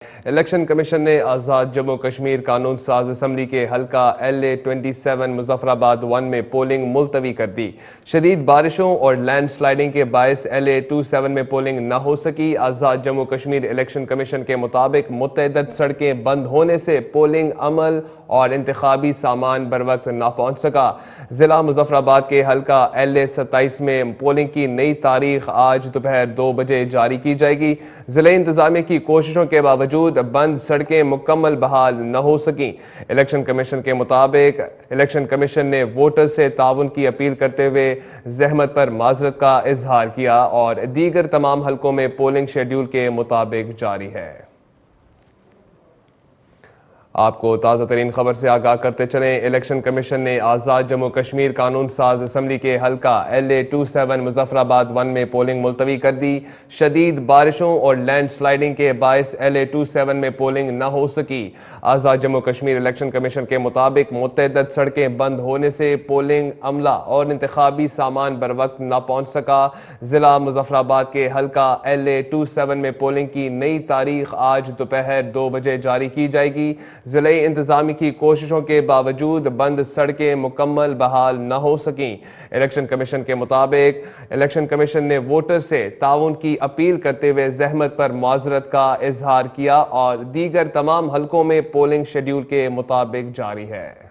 Election commission نے آزاد جموں کشمیر قانون ساز اسمبلی کے حلقہ LA-27 مظفر آباد 1 میں پولنگ ملتوی کر دی۔ شدید بارشوں اور لینڈ سلائیڈنگ کے باعث LA-27 میں پولنگ نہ ہو سکی۔ آزاد جموں کشمیر الیکشن کمیشن کے مطابق متعدد سڑکیں بند ہونے سے پولنگ عمل اور انتخابی سامان بروقت نہ پہنچ سکا۔ ضلع مظفر آباد کے حلقہ LA-27 میں پولنگ کی نئی تاریخ آج دوپہر 2 بجے جاری کی جائے گی۔ ضلعی انتظامیہ کی کوششوں کے باوجود بند سڑکیں مکمل بحال نہ ہو سکیں۔ الیکشن کمیشن کے مطابق الیکشن کمیشن نے ووٹرز سے تعاون کی اپیل کرتے ہوئے زحمت پر معذرت کا اظہار کیا اور دیگر تمام حلقوں میں پولنگ شیڈول کے مطابق جاری ہے۔ آپ کو تازہ ترین خبر سے آگاہ کرتے چلیں۔ الیکشن کمیشن نے آزاد جموں کشمیر قانون ساز اسمبلی کے حلقہ LA-27 مظفر آباد 1 میں پولنگ ملتوی کر دی۔ شدید بارشوں اور لینڈ سلائیڈنگ کے باعث LA-27 میں پولنگ نہ ہو سکی۔ آزاد جموں کشمیر الیکشن کمیشن کے مطابق متعدد سڑکیں بند ہونے سے پولنگ عملہ اور انتخابی سامان بروقت نہ پہنچ سکا۔ ضلع مظفر آباد کے حلقہ LA-27 میں پولنگ کی نئی تاریخ آج دوپہر 2 بجے جاری کی جائے گی۔ ضلعی انتظامیہ کی کوششوں کے باوجود بند سڑکیں مکمل بحال نہ ہو سکیں۔ الیکشن کمیشن کے مطابق الیکشن کمیشن نے ووٹر سے تعاون کی اپیل کرتے ہوئے زحمت پر معذرت کا اظہار کیا اور دیگر تمام حلقوں میں پولنگ شیڈول کے مطابق جاری ہے۔